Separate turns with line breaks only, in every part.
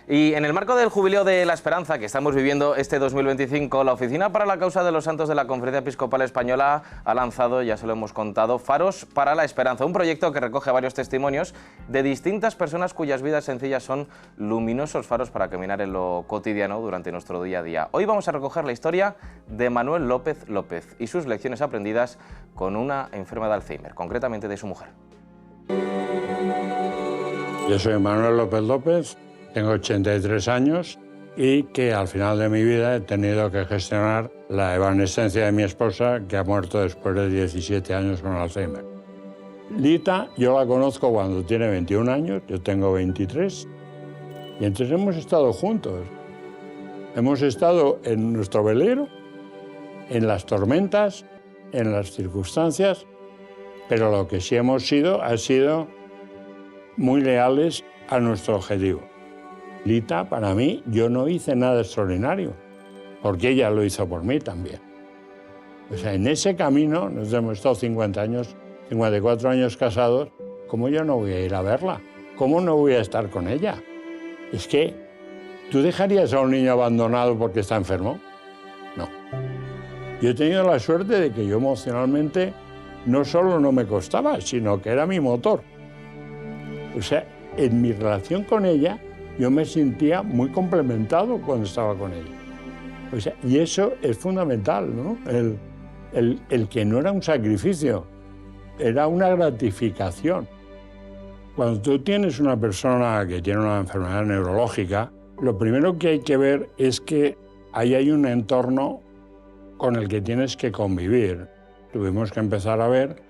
Y en el marco del Jubileo de la Esperanza que estamos viviendo este 2025, la Oficina para la Causa de los Santos de la Conferencia Episcopal Española ha lanzado, ya se lo hemos contado, Faros para la Esperanza, un proyecto que recoge varios testimonios de distintas personas cuyas vidas sencillas son luminosos faros para caminar en lo cotidiano durante nuestro día a día. Hoy vamos a recoger la historia de Manuel López López y sus lecciones aprendidas con una enferma de Alzheimer, concretamente de su mujer.
Yo soy Manuel López López, tengo 83 años y que al final de mi vida he tenido que gestionar la evanescencia de mi esposa, que ha muerto después de 17 años con Alzheimer. Lita, yo la conozco cuando tiene 21 años, yo tengo 23, y entonces hemos estado juntos. Hemos estado en nuestro velero, en las tormentas, en las circunstancias, pero lo que sí hemos sido ha sido muy leales a nuestro objetivo. Lita, para mí, yo no hice nada extraordinario, porque ella lo hizo por mí también. O sea, en ese camino, nos hemos estado 54 años casados, ¿cómo yo no voy a ir a verla? ¿Cómo no voy a estar con ella? Es que, ¿tú dejarías a un niño abandonado porque está enfermo? No. Yo he tenido la suerte de que yo emocionalmente no solo no me costaba, sino que era mi motor. O sea, en mi relación con ella, yo me sentía muy complementado cuando estaba con ella. O sea, y eso es fundamental, ¿no? El que no era un sacrificio, era una gratificación. Cuando tú tienes una persona que tiene una enfermedad neurológica, lo primero que hay que ver es que ahí hay un entorno con el que tienes que convivir. Tuvimos que empezar a ver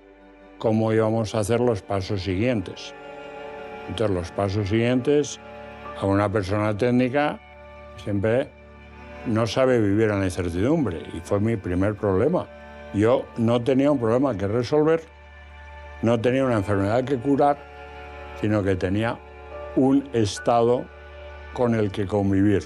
cómo íbamos a hacer los pasos siguientes. Entonces, los pasos siguientes, a una persona técnica siempre no sabe vivir en la incertidumbre, y fue mi primer problema. Yo no tenía un problema que resolver, no tenía una enfermedad que curar, sino que tenía un estado con el que convivir.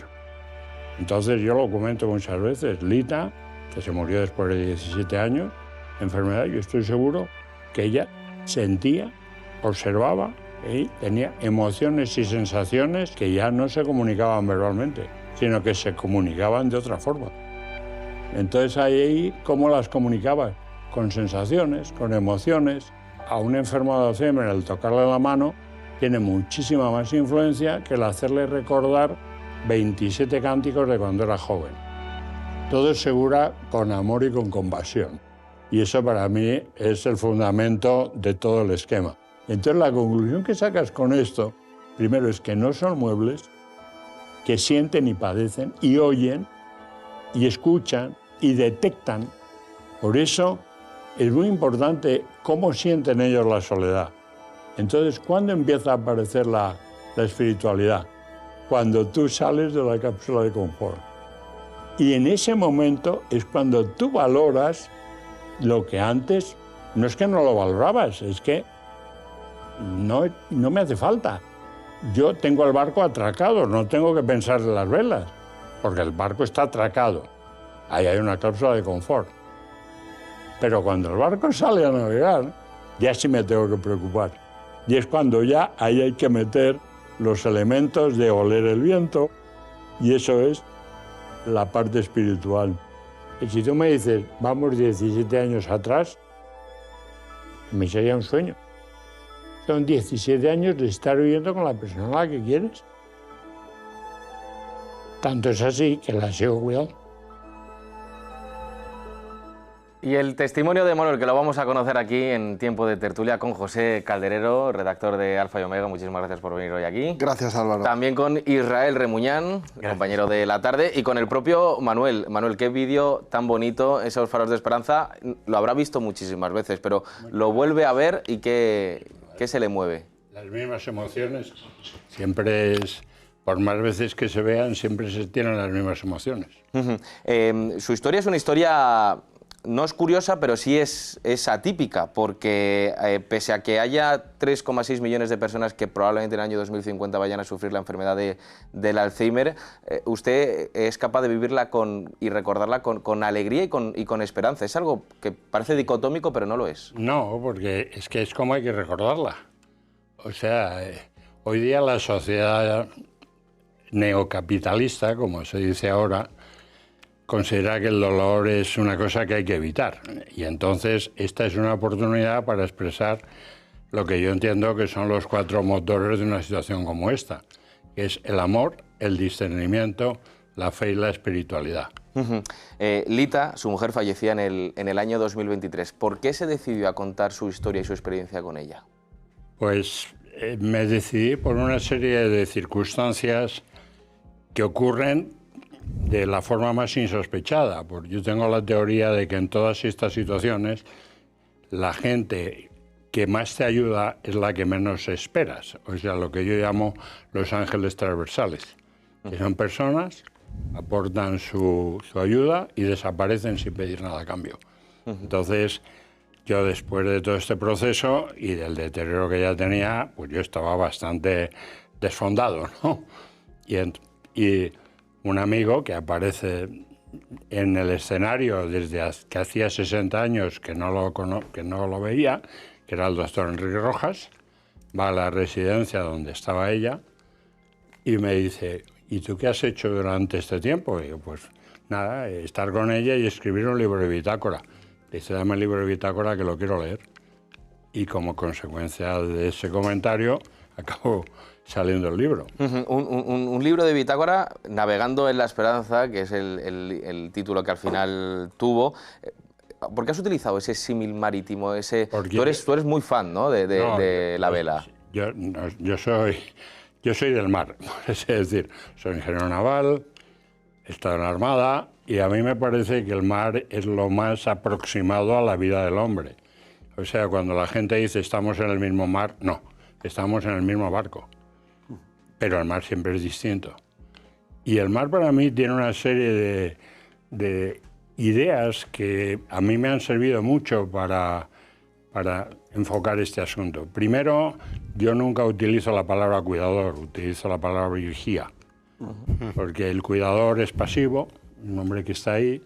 Entonces, yo lo comento muchas veces, Lita, que se murió después de 17 años, enfermedad, yo estoy seguro que ella sentía, observaba, y tenía emociones y sensaciones que ya no se comunicaban verbalmente, sino que se comunicaban de otra forma. Entonces ahí, ¿cómo las comunicaba? Con sensaciones, con emociones. A un enfermo de Alzheimer, el tocarle la mano, tiene muchísima más influencia que el hacerle recordar 27 cánticos de cuando era joven. Todo es segura con amor y con compasión. Y eso para mí es el fundamento de todo el esquema. Entonces, la conclusión que sacas con esto, primero, es que no son muebles, que sienten y padecen, y oyen, y escuchan, y detectan. Por eso es muy importante cómo sienten ellos la soledad. Entonces, ¿cuándo empieza a aparecer la espiritualidad? Cuando tú sales de la cápsula de confort. Y en ese momento es cuando tú valoras lo que antes, no es que no lo valorabas, es que no me hace falta. Yo tengo el barco atracado, no tengo que pensar en las velas, porque el barco está atracado. Ahí hay una cápsula de confort. Pero cuando el barco sale a navegar, ya sí me tengo que preocupar. Y es cuando ya ahí hay que meter los elementos de oler el viento, y eso es la parte espiritual. Y si tú me dices, vamos 17 años atrás, me sería un sueño. Son 17 años de estar viviendo con la persona a la que quieres. Tanto es así que la sigo cuidando.
Y el testimonio de Manuel, que lo vamos a conocer aquí en Tiempo de Tertulia con José Calderero, redactor de Alfa y Omega. Muchísimas gracias por venir hoy aquí.
Gracias, Álvaro.
También con Israel Remuñán, compañero de La Tarde, y con el propio Manuel. Manuel, qué vídeo tan bonito, esos faros de esperanza. Lo habrá visto muchísimas veces, pero lo vuelve a ver y ¿qué se le mueve?
Las mismas emociones. Siempre es, por más veces que se vean, siempre se tienen las mismas emociones.
Su historia es una historia... No es curiosa, pero sí es atípica, porque pese a que haya 3,6 millones de personas que probablemente en el año 2050 vayan a sufrir la enfermedad del Alzheimer, usted es capaz de vivirla y recordarla con alegría y con esperanza. Es algo que parece dicotómico, pero no lo es.
No, porque es que es como hay que recordarla. O sea, hoy día la sociedad neocapitalista, como se dice ahora, considera que el dolor es una cosa que hay que evitar. Y entonces esta es una oportunidad para expresar lo que yo entiendo que son los 4 motores de una situación como esta, que es el amor, el discernimiento, la fe y la espiritualidad.
Lita, su mujer, fallecía en el año 2023. ¿Por qué se decidió a contar su historia y su experiencia con ella?
Pues me decidí por una serie de circunstancias que ocurren de la forma más insospechada, porque yo tengo la teoría de que en todas estas situaciones la gente que más te ayuda es la que menos esperas, o sea, lo que yo llamo los ángeles transversales, que son personas, aportan su ayuda y desaparecen sin pedir nada a cambio. Entonces, yo después de todo este proceso y del deterioro que ya tenía, pues yo estaba bastante desfondado, ¿no? Y un amigo que aparece en el escenario desde que hacía 60 años que no lo veía, que era el doctor Enrique Rojas, va a la residencia donde estaba ella y me dice, ¿y tú qué has hecho durante este tiempo? Y yo, pues nada, estar con ella y escribir un libro de bitácora. Le dice, dame el libro de bitácora que lo quiero leer. Y como consecuencia de ese comentario, acabó saliendo el libro.
Un libro de bitácora, Navegando en la Esperanza, que es el título que al final tuvo. ¿Por qué has utilizado ese símil marítimo? Tú eres muy fan, ¿no? de la vela.
Yo soy del mar, es decir, soy ingeniero naval, he estado en la Armada y a mí me parece que el mar es lo más aproximado a la vida del hombre. O sea, cuando la gente dice estamos en el mismo mar, no, estamos en el mismo barco. Pero el mar siempre es distinto. Y el mar para mí tiene una serie de ideas que a mí me han servido mucho para enfocar este asunto. Primero, yo nunca utilizo la palabra cuidador, utilizo la palabra vigía. Porque el cuidador es pasivo, un hombre que está ahí,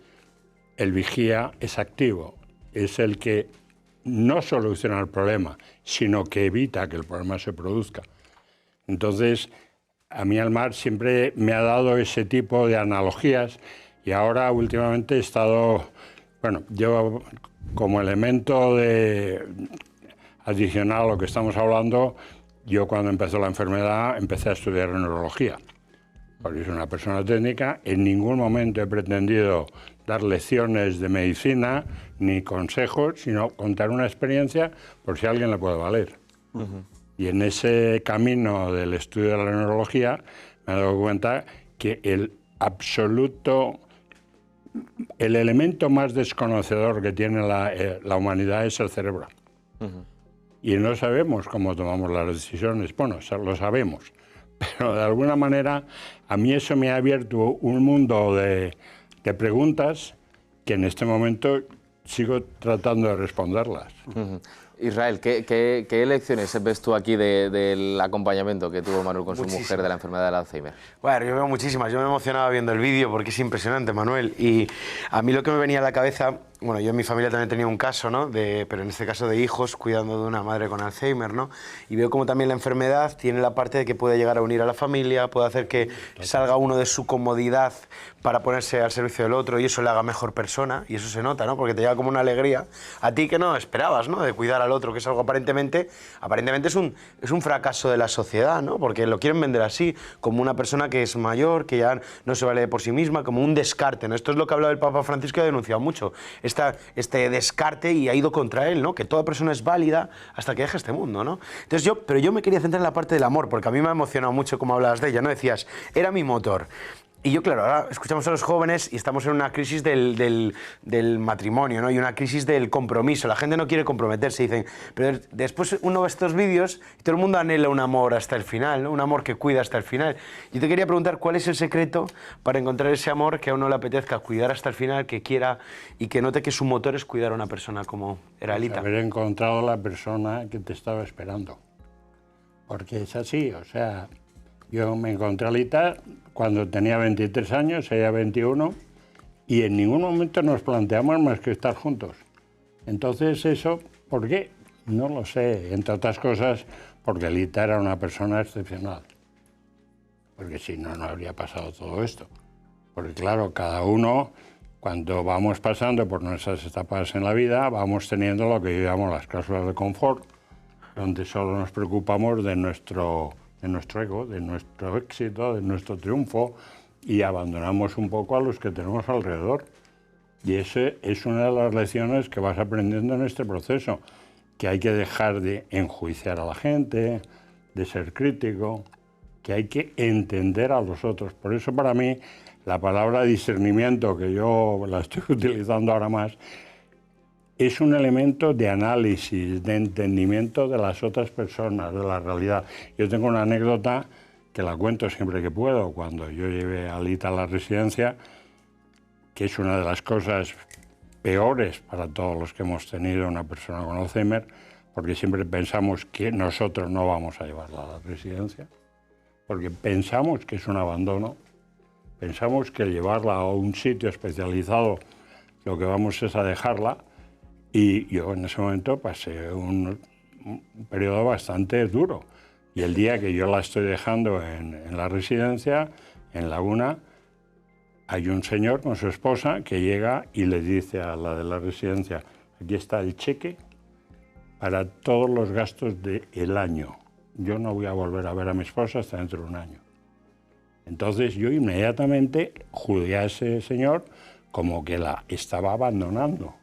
el vigía es activo, es el que no soluciona el problema, sino que evita que el problema se produzca. Entonces, a mí el mar siempre me ha dado ese tipo de analogías y ahora últimamente he estado, bueno, yo como elemento adicional a lo que estamos hablando, yo cuando empezó la enfermedad empecé a estudiar neurología. Porque soy una persona técnica, en ningún momento he pretendido dar lecciones de medicina ni consejos, sino contar una experiencia por si a alguien le puede valer. Y en ese camino del estudio de la neurología me he dado cuenta que el elemento más desconocedor que tiene la humanidad es el cerebro. Y no sabemos cómo tomamos las decisiones. Bueno, lo sabemos, pero de alguna manera a mí eso me ha abierto un mundo de preguntas que en este momento sigo tratando de responderlas.
Israel, ¿qué lecciones ves tú aquí del acompañamiento que tuvo Manuel con su mujer de la enfermedad del Alzheimer?
Bueno, yo veo muchísimas. Yo me emocionaba viendo el vídeo porque es impresionante, Manuel. Y a mí lo que me venía a la cabeza, bueno, yo en mi familia también tenía un caso, ¿no? Pero en este caso de hijos cuidando de una madre con Alzheimer, ¿no? Y veo como también la enfermedad tiene la parte de que puede llegar a unir a la familia, puede hacer que salga uno de su comodidad para ponerse al servicio del otro y eso le haga mejor persona, y eso se nota, ¿no? Porque te llega como una alegría a ti que no esperabas, ¿no? De cuidar al otro, que es algo aparentemente es un fracaso de la sociedad, ¿no? Porque lo quieren vender así, como una persona que es mayor, que ya no se vale por sí misma, como un descarte, ¿no? Esto es lo que ha hablado el Papa Francisco y ha denunciado mucho, este descarte, y ha ido contra él, ¿no? Que toda persona es válida hasta que deje este mundo, ¿no? Entonces pero yo me quería centrar en la parte del amor, porque a mí me ha emocionado mucho como hablabas de ella, ¿no? Decías, era mi motor. Y yo, claro, ahora escuchamos a los jóvenes y estamos en una crisis del matrimonio, ¿no? Y una crisis del compromiso. La gente no quiere comprometerse, dicen. Pero después uno ve estos vídeos y todo el mundo anhela un amor hasta el final, ¿no? Un amor que cuida hasta el final. Yo te quería preguntar, ¿cuál es el secreto para encontrar ese amor que a uno le apetezca cuidar hasta el final, que quiera y que note que su motor es cuidar a una persona como era Lita?
Haber encontrado la persona que te estaba esperando. Porque es así, o sea, yo me encontré a Lita cuando tenía 23 años, ella 21, y en ningún momento nos planteamos más que estar juntos. Entonces eso, ¿por qué? No lo sé, entre otras cosas, porque Lita era una persona excepcional. porque si no, no habría pasado todo esto. Porque claro, cada uno, cuando vamos pasando por nuestras etapas en la vida, vamos teniendo lo que llamamos las cláusulas de confort, donde solo nos preocupamos de nuestro ego, de nuestro éxito, de nuestro triunfo, y abandonamos un poco a los que tenemos alrededor. Y esa es una de las lecciones que vas aprendiendo en este proceso, que hay que dejar de enjuiciar a la gente, de ser crítico, que hay que entender a los otros. Por eso para mí la palabra discernimiento, que yo la estoy utilizando ahora más, es un elemento de análisis, de entendimiento de las otras personas, de la realidad. Yo tengo una anécdota que la cuento siempre que puedo. Cuando yo llevé a Lita a la residencia, que es una de las cosas peores para todos los que hemos tenido una persona con Alzheimer, porque siempre pensamos que nosotros no vamos a llevarla a la residencia, porque pensamos que es un abandono, pensamos que llevarla a un sitio especializado lo que vamos es a dejarla, y yo en ese momento pasé un periodo bastante duro. Y el día que yo la estoy dejando en la residencia, en Laguna, hay un señor con su esposa que llega y le dice a la de la residencia: aquí está el cheque para todos los gastos del año. Yo no voy a volver a ver a mi esposa hasta dentro de un año. Entonces yo inmediatamente juzgué a ese señor como que la estaba abandonando.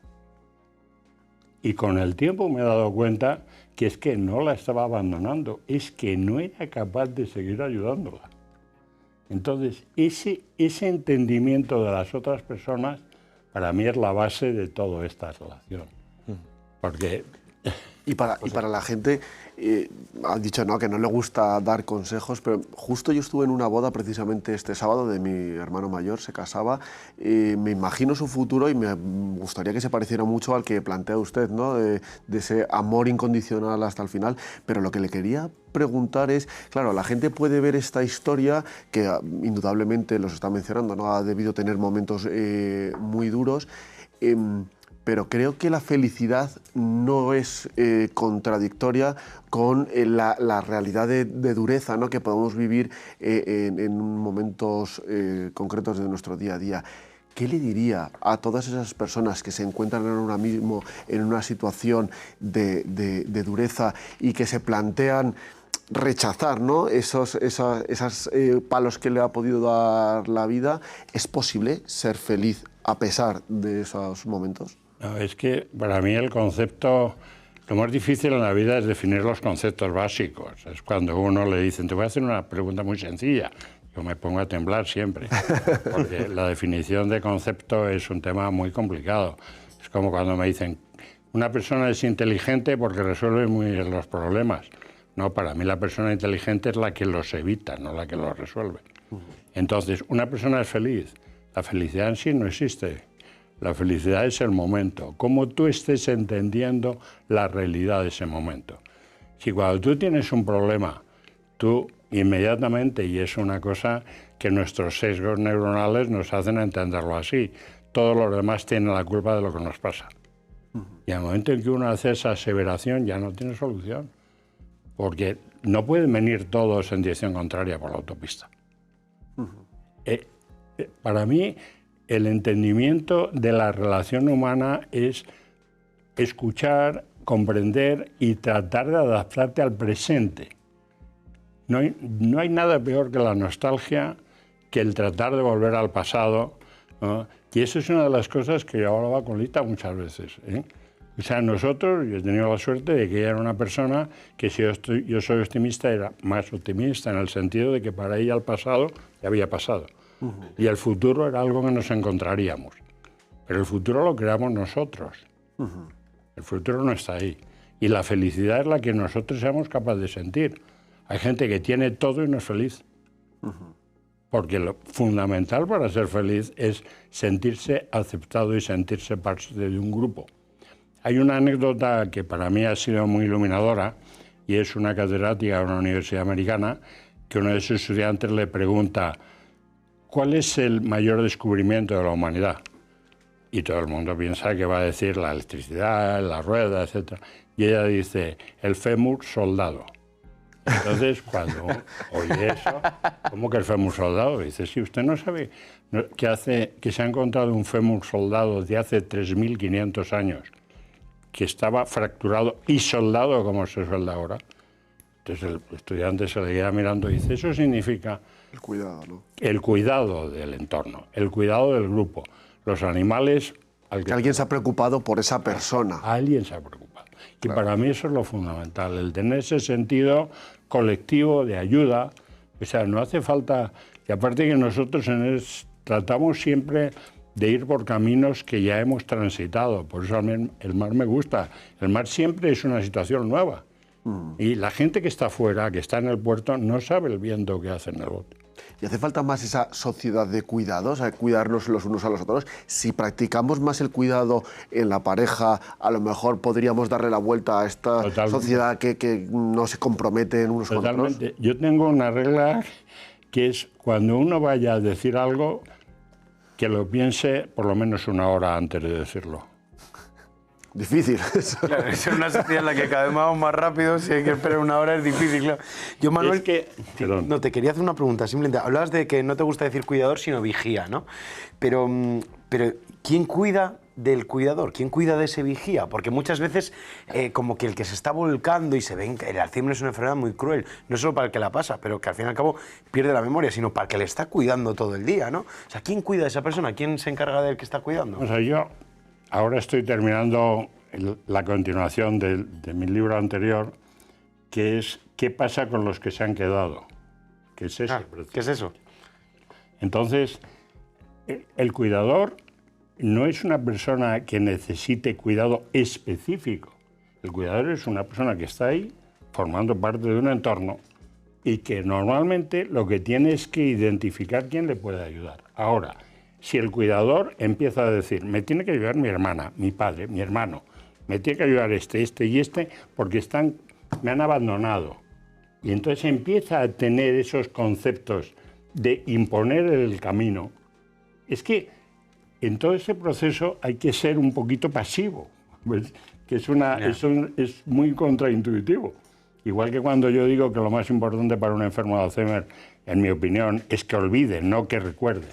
Y con el tiempo me he dado cuenta que es que no la estaba abandonando, es que no era capaz de seguir ayudándola. Entonces, ese entendimiento de las otras personas, para mí es la base de toda esta relación. Porque...
Y para la gente, han dicho ¿no? que no le gusta dar consejos, pero justo yo estuve en una boda precisamente este sábado de mi hermano mayor, se casaba, me imagino su futuro y me gustaría que se pareciera mucho al que plantea usted, ¿no? de ese amor incondicional hasta el final, pero lo que le quería preguntar es, claro, la gente puede ver esta historia que indudablemente los está mencionando, ¿no? Ha debido tener momentos muy duros, pero creo que la felicidad no es contradictoria con la realidad de dureza, ¿no? que podemos vivir en momentos concretos de nuestro día a día. ¿Qué le diría a todas esas personas que se encuentran ahora mismo en una situación de dureza y que se plantean rechazar, ¿no? esos palos que le ha podido dar la vida? ¿Es posible ser feliz a pesar de esos momentos?
No, es que para mí el concepto, lo más difícil en la vida es definir los conceptos básicos. Es cuando uno le dicen, te voy a hacer una pregunta muy sencilla. Yo me pongo a temblar siempre, porque la definición de concepto es un tema muy complicado. Es como cuando me dicen, una persona es inteligente porque resuelve muy bien los problemas. No, para mí la persona inteligente es la que los evita, no la que los resuelve. Entonces, una persona es feliz. La felicidad en sí no existe. La felicidad es el momento, cómo tú estés entendiendo la realidad de ese momento. Si cuando tú tienes un problema, tú inmediatamente, y es una cosa que nuestros sesgos neuronales nos hacen entenderlo así, todos los demás tienen la culpa de lo que nos pasa. Y al momento en que uno hace esa aseveración ya no tiene solución, porque no pueden venir todos en dirección contraria por la autopista. Para mí, el entendimiento de la relación humana es escuchar, comprender y tratar de adaptarte al presente. No hay nada peor que la nostalgia, que el tratar de volver al pasado, ¿no? Y eso es una de las cosas que yo hablaba con Lita muchas veces, ¿eh? O sea, nosotros, yo he tenido la suerte de que ella era una persona que si yo soy optimista, era más optimista en el sentido de que para ella el pasado ya había pasado. Y el futuro era algo que nos encontraríamos. Pero el futuro lo creamos nosotros. El futuro no está ahí. Y la felicidad es la que nosotros seamos capaces de sentir. Hay gente que tiene todo y no es feliz. Porque lo fundamental para ser feliz es sentirse aceptado y sentirse parte de un grupo. Hay una anécdota que para mí ha sido muy iluminadora, y es una catedrática de una universidad americana que uno de sus estudiantes le pregunta: ¿cuál es el mayor descubrimiento de la humanidad? Y todo el mundo piensa que va a decir la electricidad, la rueda, etc. Y ella dice, el fémur soldado. Entonces, cuando oye eso, ¿cómo que el fémur soldado? Dice, si usted no sabe que se ha encontrado un fémur soldado de hace 3.500 años, que estaba fracturado y soldado como se suelda ahora. Entonces el estudiante se le queda mirando y dice, eso significa...
El cuidado, ¿no?
El cuidado del entorno, el cuidado del grupo. Los animales...
Que alguien se ha preocupado por esa persona.
Alguien se ha preocupado. Y para mí eso es lo fundamental, el tener ese sentido colectivo de ayuda. O sea, no hace falta... Y aparte que nosotros tratamos siempre de ir por caminos que ya hemos transitado. Por eso a mí el mar me gusta. El mar siempre es una situación nueva. Y la gente que está fuera, que está en el puerto, no sabe el viento que hace en el bote.
Y hace falta más esa sociedad de cuidados, cuidarnos los unos a los otros. Si practicamos más el cuidado en la pareja, a lo mejor podríamos darle la vuelta a esta sociedad que no se compromete en unos con otros.
Totalmente. Yo tengo una regla que es cuando uno vaya a decir algo, que lo piense por lo menos una hora antes de decirlo.
Difícil.
Claro, es una sociedad en la que cada vez vamos más rápido, si hay que esperar una hora es difícil, claro. Yo, Manuel, no, te quería hacer una pregunta, simplemente, hablabas de que no te gusta decir cuidador, sino vigía, ¿no? Pero ¿quién cuida del cuidador? ¿Quién cuida de ese vigía? Porque muchas veces como que el que se está volcando y se ve que el Alzheimer es una enfermedad muy cruel, no solo para el que la pasa, pero que al fin y al cabo pierde la memoria, sino para el que le está cuidando todo el día, ¿no? O sea, ¿quién cuida de esa persona? ¿Quién se encarga del que está cuidando?
O sea, yo ahora estoy terminando la continuación de mi libro anterior, que es ¿qué pasa con los que se han quedado? ¿Qué es eso?
¿Qué es eso?
Entonces, el cuidador no es una persona que necesite cuidado específico. El cuidador es una persona que está ahí formando parte de un entorno y que normalmente lo que tiene es que identificar quién le puede ayudar. Ahora, si el cuidador empieza a decir, me tiene que ayudar mi hermana, mi padre, mi hermano, me tiene que ayudar este y este, porque me han abandonado. Y entonces empieza a tener esos conceptos de imponer el camino. Es que en todo ese proceso hay que ser un poquito pasivo, pues, que es muy contraintuitivo. Igual que cuando yo digo que lo más importante para un enfermo de Alzheimer, en mi opinión, es que olvide, no que recuerde.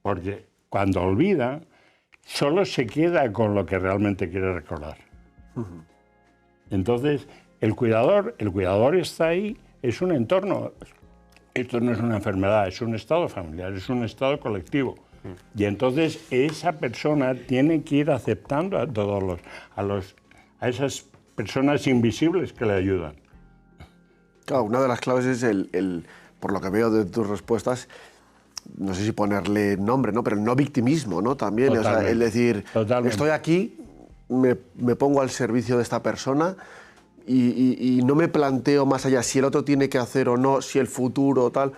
Porque cuando olvida, solo se queda con lo que realmente quiere recordar. Entonces, el cuidador está ahí, es un entorno. Esto no es una enfermedad, es un estado familiar, es un estado colectivo. Y entonces esa persona tiene que ir aceptando a esas personas invisibles que le ayudan.
Claro, una de las claves es por lo que veo de tus respuestas, no sé si ponerle nombre, ¿no? Pero el no victimismo, ¿no? También, o sea, el decir, estoy aquí, me pongo al servicio de esta persona y no me planteo más allá si el otro tiene que hacer o no, si el futuro tal.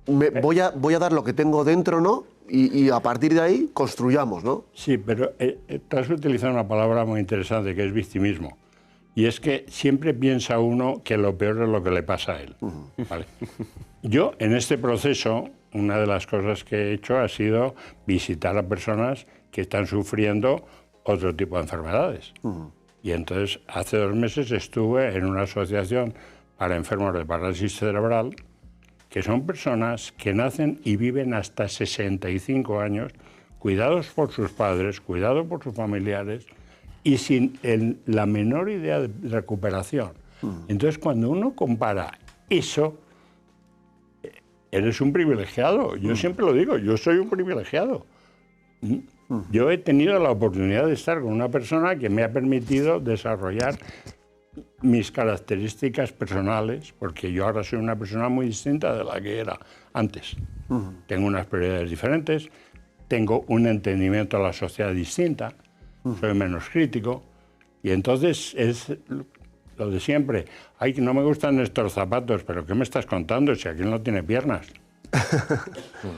Voy a dar lo que tengo dentro, ¿no? Y a partir de ahí construyamos, ¿no?
Sí, pero tú has utilizado una palabra muy interesante que es victimismo. Y es que siempre piensa uno que lo peor es lo que le pasa a él. ¿Vale? Yo, en este proceso, una de las cosas que he hecho ha sido visitar a personas que están sufriendo otro tipo de enfermedades. Y entonces, hace 2 meses estuve en una asociación para enfermos de parálisis cerebral, que son personas que nacen y viven hasta 65 años, cuidados por sus padres, cuidados por sus familiares, y sin la menor idea de recuperación. Entonces, cuando uno compara eso, eres un privilegiado. Yo siempre lo digo, yo soy un privilegiado. Yo he tenido la oportunidad de estar con una persona que me ha permitido desarrollar mis características personales, porque yo ahora soy una persona muy distinta de la que era antes. Tengo unas prioridades diferentes, tengo un entendimiento de la sociedad distinta, soy menos crítico, y entonces es lo de siempre. Ay, que no me gustan estos zapatos, pero ¿qué me estás contando si aquí no tiene piernas?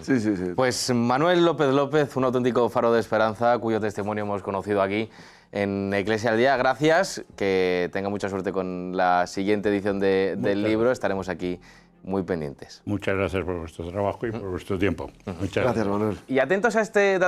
Sí.
Pues Manuel López López, un auténtico faro de esperanza, cuyo testimonio hemos conocido aquí en Iglesia al Día. Gracias, que tenga mucha suerte con la siguiente edición del libro. Estaremos aquí muy pendientes.
Muchas gracias por vuestro trabajo y por vuestro tiempo. Muchas
Gracias, Manuel.
Y atentos a este